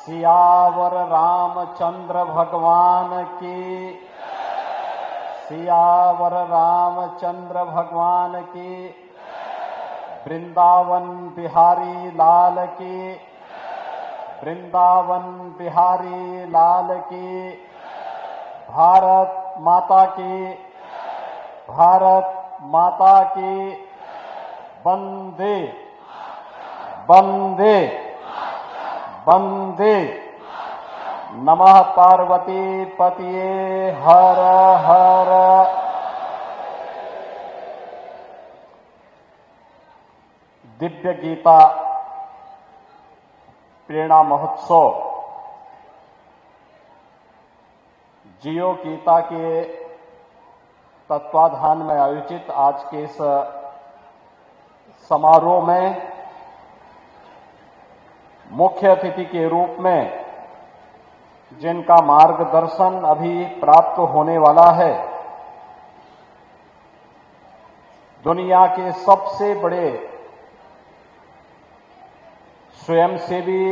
सियावर रामचंद्र भगवान की, सियावर रामचंद्र भगवान की, वृंदावन बिहारी लाल की, वृंदावन बिहारी लाल की, भारत माता की, भारत माता की, वंदे वंदे वंदे। नमः पार्वती पतिये हर हर। दिव्य गीता प्रेरणा महोत्सव जियो गीता के तत्वाधान में आयोजित आज के इस समारोह में मुख्य अतिथि के रूप में जिनका मार्गदर्शन अभी प्राप्त होने वाला है, दुनिया के सबसे बड़े स्वयंसेवी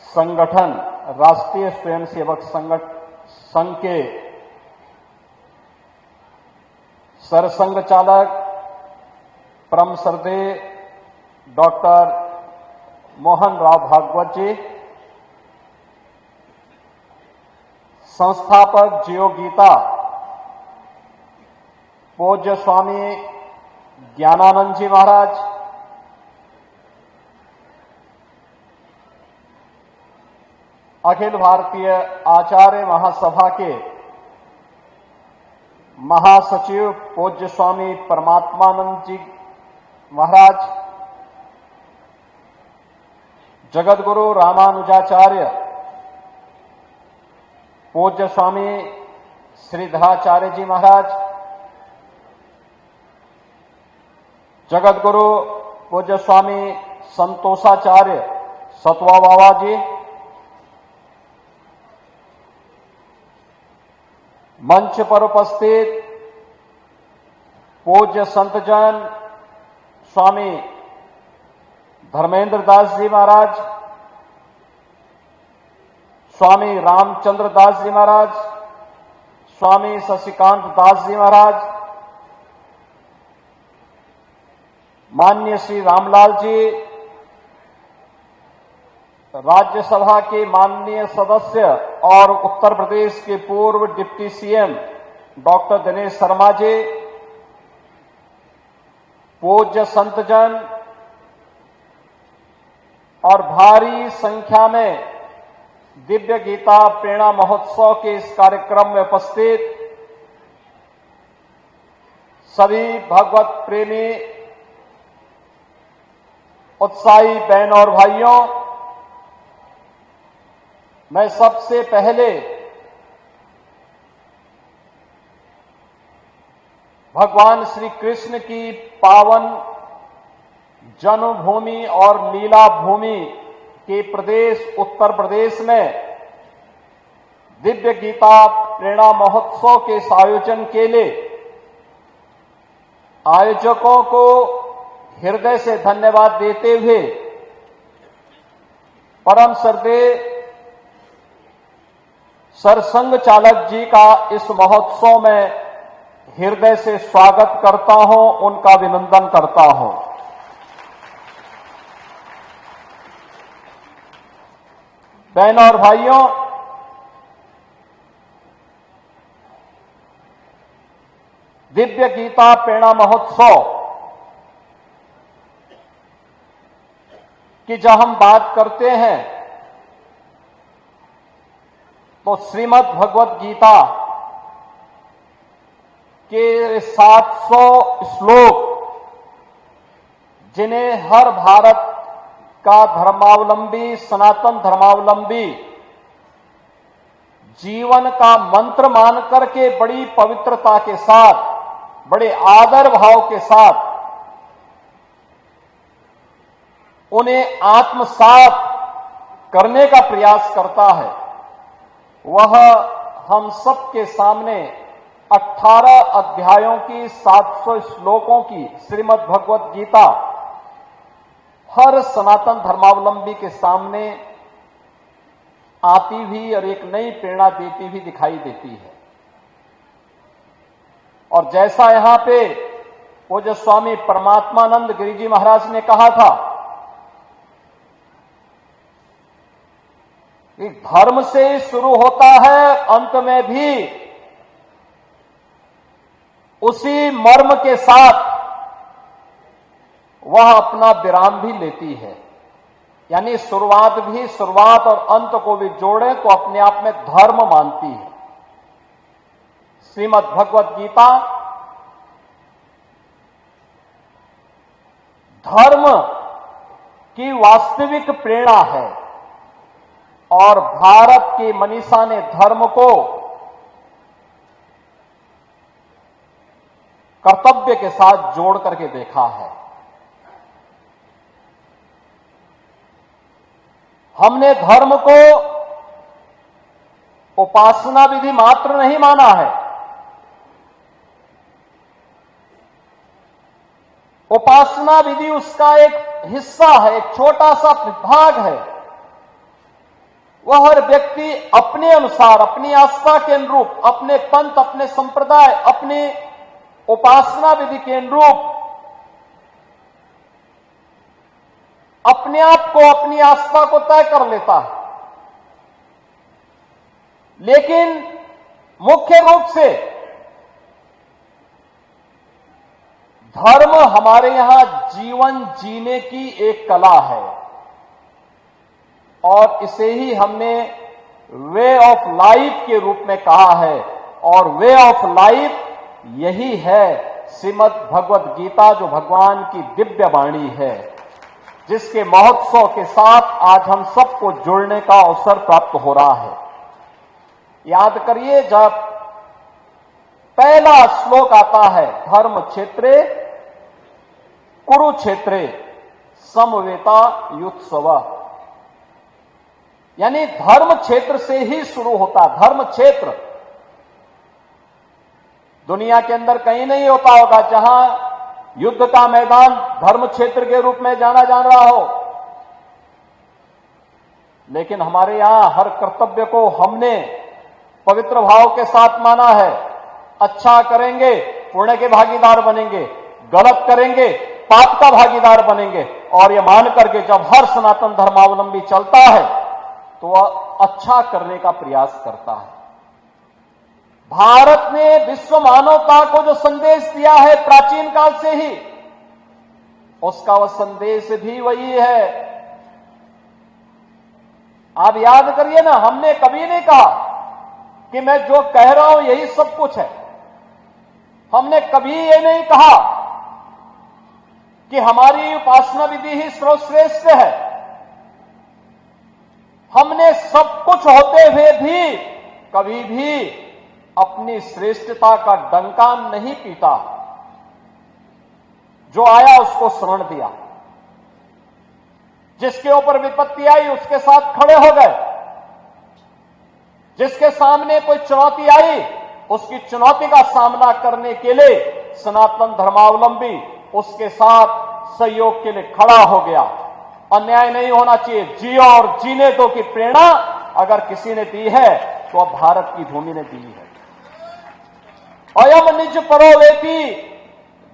संगठन राष्ट्रीय स्वयंसेवक संघ के सरसंघ चालक परम श्रद्धेय डॉक्टर मोहन राव भागवत जी, संस्थापक जियो गीता पूज्य स्वामी ज्ञानानंद जी महाराज, अखिल भारतीय आचार्य महासभा के महासचिव पूज्य स्वामी परमात्मानंद जी महाराज, जगतगुरु रामानुजाचार्य पूज्य स्वामी श्रीधराचार्य जी महाराज, जगतगुरु पूज्य स्वामी संतोषाचार्य सतवा बाबा जी, मंच पर उपस्थित पूज्य संतजन स्वामी धर्मेंद्र दास जी महाराज, स्वामी रामचंद्र दास जी महाराज, स्वामी शशिकांत दास जी महाराज, माननीय श्री रामलाल जी, राज्यसभा के माननीय सदस्य और उत्तर प्रदेश के पूर्व deputy CM doctor Dinesh Sharma ji, पूज्य संतजन और भारी संख्या में दिव्य गीता प्रेरणा महोत्सव के इस कार्यक्रम में उपस्थित सभी भगवत प्रेमी उत्साही बहन और भाइयों, मैं सबसे पहले भगवान श्री कृष्ण की पावन जन्मभूमि और लीला भूमि के प्रदेश उत्तर प्रदेश में दिव्य गीता प्रेरणा महोत्सव के इस आयोजन के लिए आयोजकों को हृदय से धन्यवाद देते हुए परम श्रद्धेय सरसंघ चालक जी का इस महोत्सव में हृदय से स्वागत करता हूं, उनका अभिनंदन करता हूं। बहनों और भाइयों, दिव्य गीता प्रेरणा महोत्सव की जब हम बात करते हैं तो श्रीमद् भगवत गीता के 700 श्लोक जिन्हें हर भारत का धर्मावलंबी, सनातन धर्मावलंबी जीवन का मंत्र मान करके बड़ी पवित्रता के साथ, बड़े आदर भाव के साथ उन्हें आत्मसात करने का प्रयास करता है, वह हम सबके सामने 18 अध्यायों की 700 श्लोकों की श्रीमद् भगवत गीता हर सनातन धर्मावलंबी के सामने आती भी और एक नई प्रेरणा देती भी दिखाई देती है। और जैसा यहां पे पूज्य स्वामी परमात्मानंद गिरि जी महाराज ने कहा था कि धर्म से ही शुरू होता है, अंत में भी उसी मर्म के साथ वह अपना विराम भी लेती है। यानी शुरुआत और अंत को भी जोड़े तो अपने आप में धर्म मानती है। श्रीमद् भगवत गीता धर्म की वास्तविक प्रेरणा है और भारत के मनीषा ने धर्म को कर्तव्य के साथ जोड़ करके देखा है। हमने धर्म को उपासना विधि मात्र नहीं माना है। उपासना विधि उसका एक हिस्सा है, एक छोटा सा भाग है। वह हर व्यक्ति अपने अनुसार, अपनी आस्था के अनुरूप, अपने पंथ, अपने संप्रदाय, अपनी उपासना विधि के अनुरूप अपने आप को, अपनी आस्था को तय कर लेता है। लेकिन मुख्य रूप से धर्म हमारे यहां जीवन जीने की एक कला है और इसे ही हमने वे ऑफ लाइफ के रूप में कहा है। और वे ऑफ लाइफ यही है श्रीमद् भगवत गीता, जो भगवान की दिव्य वाणी है, जिसके महोत्सव के साथ आज हम सबको जुड़ने का अवसर प्राप्त हो रहा है। याद करिए, जब पहला श्लोक आता है, धर्म क्षेत्रे कुरुक्षेत्रे समवेता युत्सव, यानी धर्म क्षेत्र से ही शुरू होता। धर्म क्षेत्र दुनिया के अंदर कहीं नहीं होता होगा जहां युद्ध का मैदान धर्म क्षेत्र के रूप में जाना जा रहा हो। लेकिन हमारे यहां हर कर्तव्य को हमने पवित्र भाव के साथ माना है। अच्छा करेंगे पुण्य के भागीदार बनेंगे, गलत करेंगे पाप का भागीदार बनेंगे। और यह मान करके जब हर सनातन धर्मावलंबी चलता है तो वह अच्छा करने का प्रयास करता है। भारत ने विश्व मानवता को जो संदेश दिया है प्राचीन काल से ही, उसका वह संदेश भी वही है। आप याद करिए ना, हमने कभी नहीं कहा कि मैं जो कह रहा हूं यही सब कुछ है। हमने कभी ये नहीं कहा कि हमारी उपासना विधि ही सर्वश्रेष्ठ है। हमने सब कुछ होते हुए भी कभी भी अपनी श्रेष्ठता का डंका नहीं पीटा। जो आया उसको शरण दिया, जिसके ऊपर विपत्ति आई उसके साथ खड़े हो गए, जिसके सामने कोई चुनौती आई उसकी चुनौती का सामना करने के लिए सनातन धर्मावलंबी उसके साथ सहयोग के लिए खड़ा हो गया। अन्याय नहीं होना चाहिए, जियो और जीने दो की प्रेरणा अगर किसी ने दी है तो अब भारत की भूमि ने दी है। अयम निज परोवेती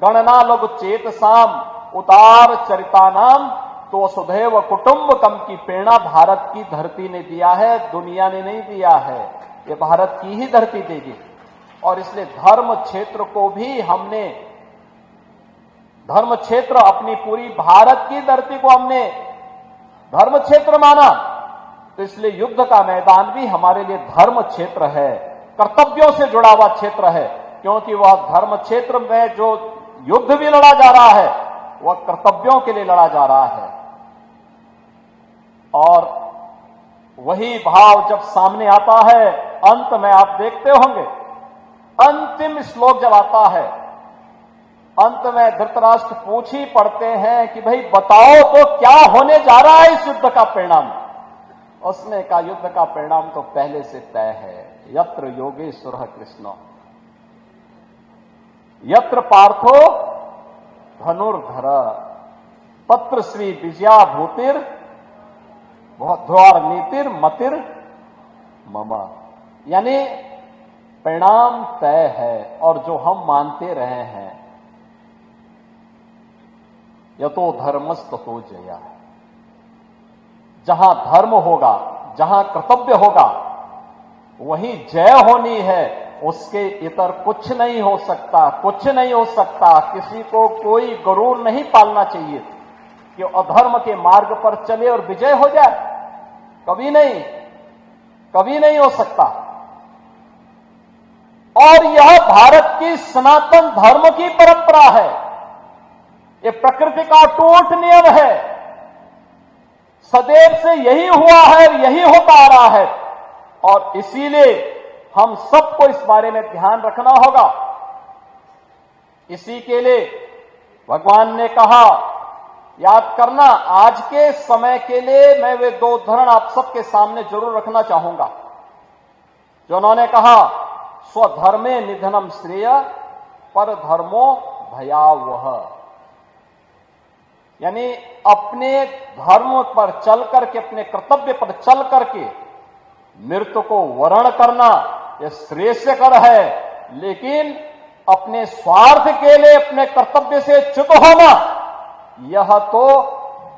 गणना लघु चेत साम उतार चरिता नाम, तो वसुधैव कुटुंबकम की प्रेरणा भारत की धरती ने दिया है, दुनिया ने नहीं दिया है। ये भारत की ही धरती देगी। और इसलिए धर्म क्षेत्र को भी हमने, धर्म क्षेत्र अपनी पूरी भारत की धरती को हमने धर्म क्षेत्र माना। तो इसलिए युद्ध का मैदान भी हमारे लिए धर्म क्षेत्र है, कर्तव्यों से जुड़ा हुआ क्षेत्र है। क्योंकि वह धर्म क्षेत्र में जो युद्ध भी लड़ा जा रहा है वह कर्तव्यों के लिए लड़ा जा रहा है। और वही भाव जब सामने आता है, अंत में आप देखते होंगे, अंतिम श्लोक जब आता है, अंत में धृतराष्ट्र पूछ ही पड़ते हैं कि भाई बताओ तो क्या होने जा रहा है इस युद्ध का परिणाम। उसने कहा युद्ध का परिणाम तो पहले से तय है। यत्र योगेश्वर कृष्ण यत्र पार्थो धनुर्धर तत्र श्री विजया भूतिर ध्वार नीतिर मतिर मम, यानी परिणाम तय है और जो हम मानते रहे हैं, यतो धर्मस्ततो जया। जहां धर्म होगा, जहां कर्तव्य होगा, वहीं जय होनी है, उसके इतर कुछ नहीं हो सकता, कुछ नहीं हो सकता। किसी को कोई गरूर नहीं पालना चाहिए कि अधर्म के मार्ग पर चले और विजय हो जाए, कभी नहीं, कभी नहीं हो सकता। और यह भारत की सनातन धर्म की परंपरा है, ये प्रकृति का अटूट नियम है, सदैव से यही हुआ है, यही होता आ रहा है। और इसीलिए हम सबको इस बारे में ध्यान रखना होगा। इसी के लिए भगवान ने कहा, याद करना, आज के समय के लिए मैं वे दो उदाहरण आप सबके सामने जरूर रखना चाहूंगा जो उन्होंने कहा, स्वधर्मे निधनम श्रेय पर धर्मो भयावह। यानी अपने धर्म पर चल करके, अपने कर्तव्य पर चल करके मृत्यु को वर्ण करना यह श्रेयस्कर है, लेकिन अपने स्वार्थ के लिए अपने कर्तव्य से च्युत होना, यह तो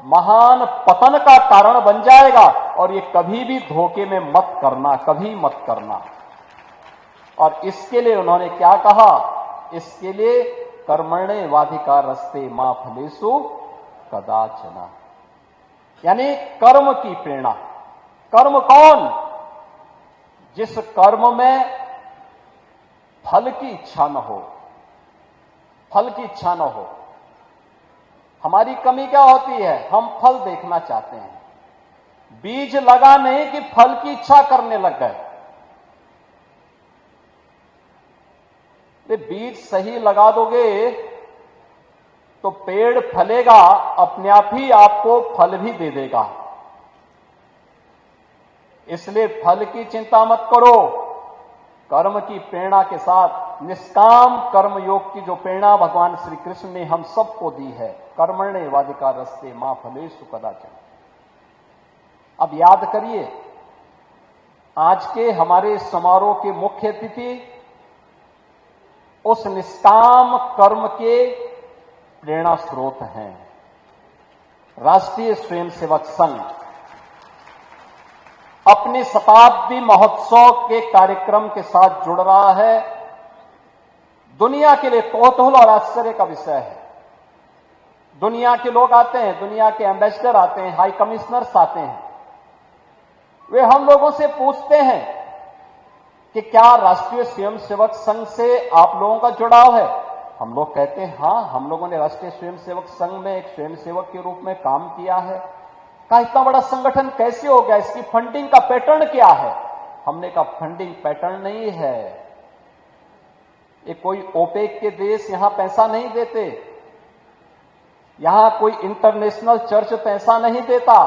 महान पतन का कारण बन जाएगा। और ये कभी भी धोखे में मत करना, कभी मत करना। और इसके लिए उन्होंने क्या कहा, इसके लिए कर्मण्ये वाधिकारस्ते मा फलेषु कदाचन, यानी कर्म की प्रेरणा। कर्म कौन? जिस कर्म में फल की इच्छा न हो, फल की इच्छा न हो। हमारी कमी क्या होती है, हम फल देखना चाहते हैं, बीज लगा नहीं कि फल की इच्छा करने लग गए। बीज सही लगा दोगे तो पेड़ फलेगा, अपने आप ही आपको फल भी दे देगा। इसलिए फल की चिंता मत करो, कर्म की प्रेरणा के साथ निष्काम कर्म योग की जो प्रेरणा भगवान श्री कृष्ण ने हम सबको दी है, कर्मण्ये वाधिकारस्ते मा फलेषु कदाचन। अब याद करिए, आज के हमारे समारोह के मुख्य अतिथि उस निष्काम कर्म के प्रेरणा स्रोत हैं। राष्ट्रीय स्वयंसेवक संघ अपने शताब्दी महोत्सव के कार्यक्रम के साथ जुड़ रहा है। दुनिया के लिए कौतूहल और आश्चर्य का विषय है। दुनिया के लोग आते हैं, दुनिया के एम्बेसडर आते हैं, हाई कमिश्नर्स आते हैं। वे हम लोगों से पूछते हैं कि क्या राष्ट्रीय स्वयंसेवक संघ से आप लोगों का जुड़ाव है? हम लोग कहते हैं हाँ, हम लोगों ने राष्ट्रीय स्वयंसेवक संघ में एक स्वयंसेवक के रूप में काम किया है। का इतना बड़ा संगठन कैसे हो गया, इसकी फंडिंग का पैटर्न क्या है? हमने कहा फंडिंग पैटर्न नहीं है, ये कोई ओपेक के देश यहां पैसा नहीं देते, यहां कोई इंटरनेशनल चर्च पैसा नहीं देता,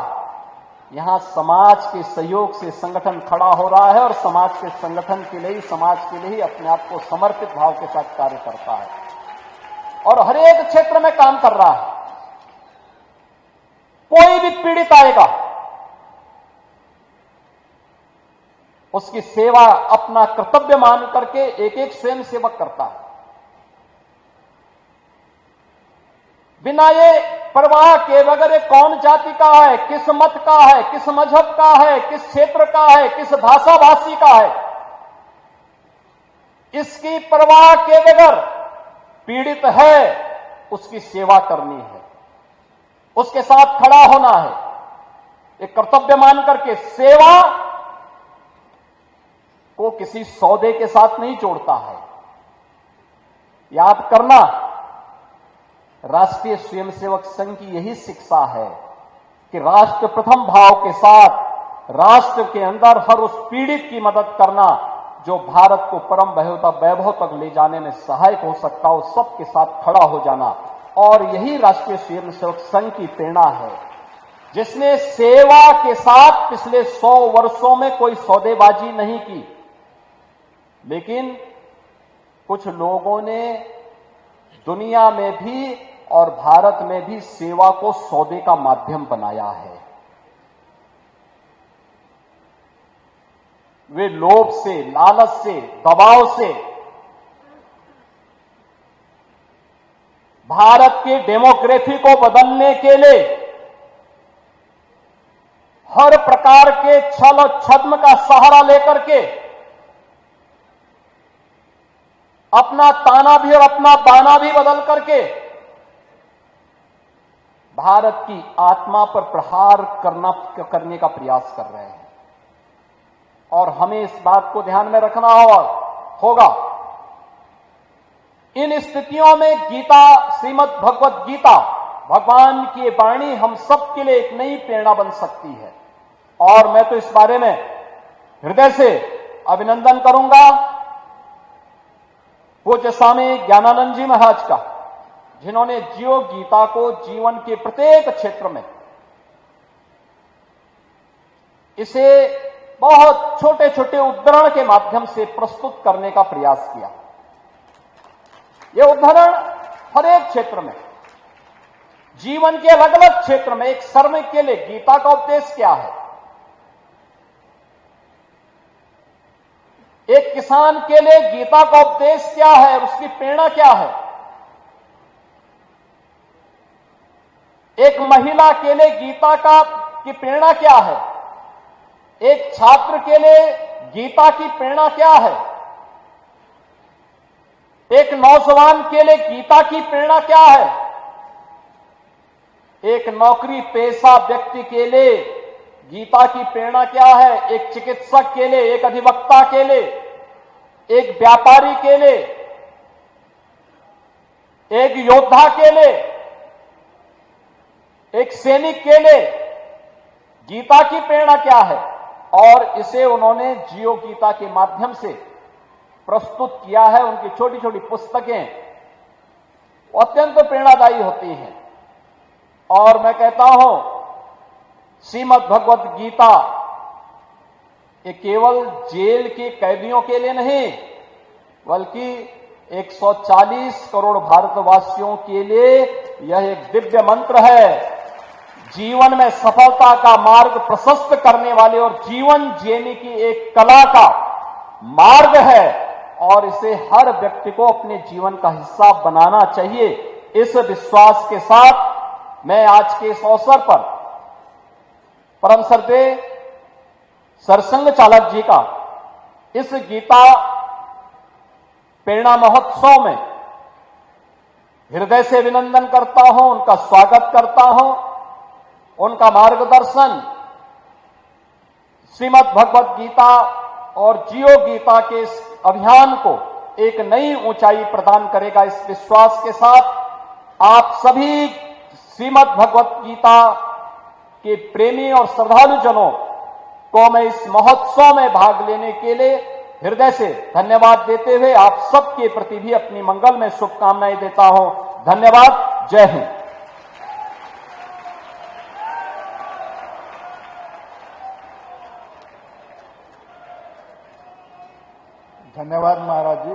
यहां समाज के सहयोग से संगठन खड़ा हो रहा है और समाज के संगठन के लिए, समाज के लिए ही अपने आप को समर्पित भाव के साथ कार्य करता है और हर एक क्षेत्र में काम कर रहा है। कोई भी पीड़ित आएगा, उसकी सेवा अपना कर्तव्य मान करके एक एक स्वयं सेवक करता है, बिना ये परवाह के बगैर ये कौन जाति का है, किस मत का है, किस मजहब का है, किस क्षेत्र का है, किस भाषा भाषी का है, इसकी परवाह के बगैर पीड़ित है उसकी सेवा करनी है, उसके साथ खड़ा होना है, एक कर्तव्य मान करके। सेवा को किसी सौदे के साथ नहीं जोड़ता है। याद करना, राष्ट्रीय स्वयंसेवक संघ की यही शिक्षा है कि राष्ट्र प्रथम भाव के साथ राष्ट्र के अंदर हर उस पीड़ित की मदद करना जो भारत को परम वैभव तक ले जाने में सहायक हो सकता हो, सबके साथ खड़ा हो जाना। और यही राष्ट्रीय स्वयंसेवक संघ की प्रेरणा है, जिसने सेवा के साथ पिछले 100 वर्षों में कोई सौदेबाजी नहीं की, लेकिन कुछ लोगों ने दुनिया में भी और भारत में भी सेवा को सौदे का माध्यम बनाया है। वे लोभ से, लालच से, दबाव से भारत की डेमोक्रेसी को बदलने के लिए हर प्रकार के छल और छद्म का सहारा लेकर के अपना ताना भी और अपना बाना भी बदल करके भारत की आत्मा पर प्रहार करने का प्रयास कर रहे हैं। और हमें इस बात को ध्यान में रखना होगा। इन स्थितियों में गीता, श्रीमद् भगवत गीता, भगवान की वाणी हम सब के लिए एक नई प्रेरणा बन सकती है। और मैं तो इस बारे में हृदय से अभिनंदन करूंगा पूज्य स्वामी ज्ञानानंद जी महाराज का, जिन्होंने जियो गीता को जीवन के प्रत्येक क्षेत्र में इसे बहुत छोटे छोटे उद्धरण के माध्यम से प्रस्तुत करने का प्रयास किया। यह उद्धरण हर एक क्षेत्र में, जीवन के अलग अलग क्षेत्र में, एक श्रमिक के लिए गीता का उपदेश क्या है, एक किसान के लिए गीता का उपदेश क्या है, उसकी प्रेरणा क्या है, एक महिला के लिए गीता की प्रेरणा क्या है, एक छात्र के लिए गीता की प्रेरणा क्या है, एक नौजवान के लिए गीता की प्रेरणा क्या है, एक नौकरी पेशा व्यक्ति के लिए गीता की प्रेरणा क्या है, एक चिकित्सक के लिए, एक अधिवक्ता के लिए, एक व्यापारी के लिए, एक योद्धा के लिए, एक सैनिक के लिए गीता की प्रेरणा क्या है। और इसे उन्होंने जियो गीता के माध्यम से प्रस्तुत किया है। उनकी छोटी छोटी पुस्तकें अत्यंत प्रेरणादायी होती हैं। और मैं कहता हूं, श्रीमद् भगवत गीता ये केवल जेल के कैदियों के लिए नहीं, बल्कि 140 करोड़ भारतवासियों के लिए यह एक दिव्य मंत्र है। जीवन में सफलता का मार्ग प्रशस्त करने वाले और जीवन जीने की एक कला का मार्ग है। और इसे हर व्यक्ति को अपने जीवन का हिस्सा बनाना चाहिए। इस विश्वास के साथ मैं आज के इस अवसर पर परम श्रद्धेय सरसंघ चालक जी का इस गीता प्रेरणा महोत्सव में हृदय से अभिनंदन करता हूं, उनका स्वागत करता हूं। उनका मार्गदर्शन श्रीमद् भगवत गीता और जियो गीता के इस अभियान को एक नई ऊंचाई प्रदान करेगा। इस विश्वास के साथ आप सभी श्रीमद् भगवत गीता के प्रेमी और श्रद्धालुजनों को मैं इस महोत्सव में भाग लेने के लिए हृदय से धन्यवाद देते हुए आप सबके प्रति भी अपनी मंगल में शुभकामनाएं देता हूं। धन्यवाद। जय हिंद। धन्यवाद महाराज जी।